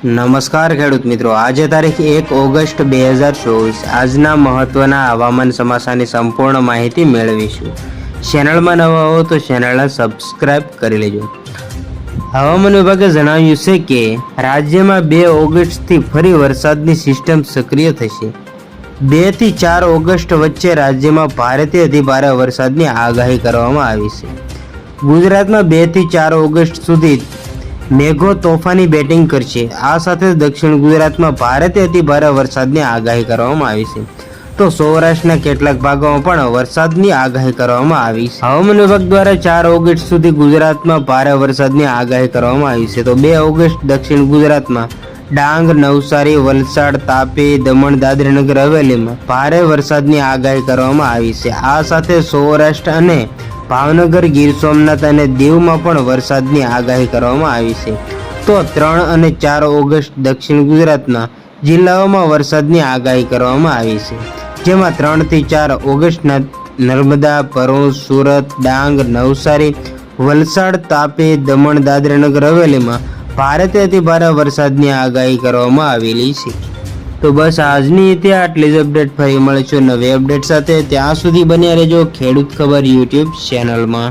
નમસ્કાર ખેડૂત મિત્રો, આજે તારીખ 1 ઓગસ્ટ 2024 આજના મહત્વના હવામાન સમાચારની સંપૂર્ણ માહિતી મેળવીશું। ચેનલમાં નવા હો તો ચેનલને સબસ્ક્રાઇબ કરી લેજો। હવામાન વિભાગે જણાવ્યું છે કે રાજ્યમાં 2 ઓગસ્ટથી ફરી વરસાદની સિસ્ટમ સક્રિય થશે। 2 થી 4 ઓગસ્ટ વચ્ચે રાજ્યમાં ભારેથી અતિભારે વરસાદની આગાહી કરવામાં આવી છે। ગુજરાતમાં 2 થી 4 ઓગસ્ટ સુધી મેઘો તોફાની બેટિંગ કરશે। આ સાથે દક્ષિણ ગુજરાતમાં ભારેથી અતિભારે વરસાદની આગાહી કરવામાં આવી છે, તો સૌરાષ્ટ્રના કેટલાક ભાગોમાં પણ વરસાદની આગાહી કરવામાં આવી છે। હવામાન વિભાગ દ્વારા 4 ઓગસ્ટ સુધી ગુજરાતમાં ભારે વરસાદની આગાહી કરવામાં આવી છે, તો 2 ઓગસ્ટ દક્ષિણ ગુજરાતમાં ડાંગ, નવસારી, વલસાડ, તાપી, દમણ, દાદરા નગર હવેલીમાં ભારે વરસાદની આગાહી કરવામાં આવી છે। આ સાથે સૌરાષ્ટ્ર અને ભાવનગર, ગીર સોમનાથ અને દીવમાં પણ વરસાદની આગાહી કરવામાં આવી છે, તો 3 અને 4 ઓગસ્ટ દક્ષિણ ગુજરાતના જિલ્લાઓમાં વરસાદની આગાહી કરવામાં આવી છે, જેમાં 3 થી 4 ઓગસ્ટના નર્મદા, ભરૂચ, સુરત, ડાંગ, નવસારી, વલસાડ, તાપી, દમણ, દાદરા નગર હવેલીમાં ભારેથી અતિભારે વરસાદની આગાહી કરવામાં આવેલી છે। તો બસ આજની ત્યાં આટલી જ અપડેટ। ફરી મળીશું નવી અપડેટ સાથે। ત્યાં સુધી બન્યા રહેજો ખેડૂત ખબર યુટ્યુબ ચેનલમાં।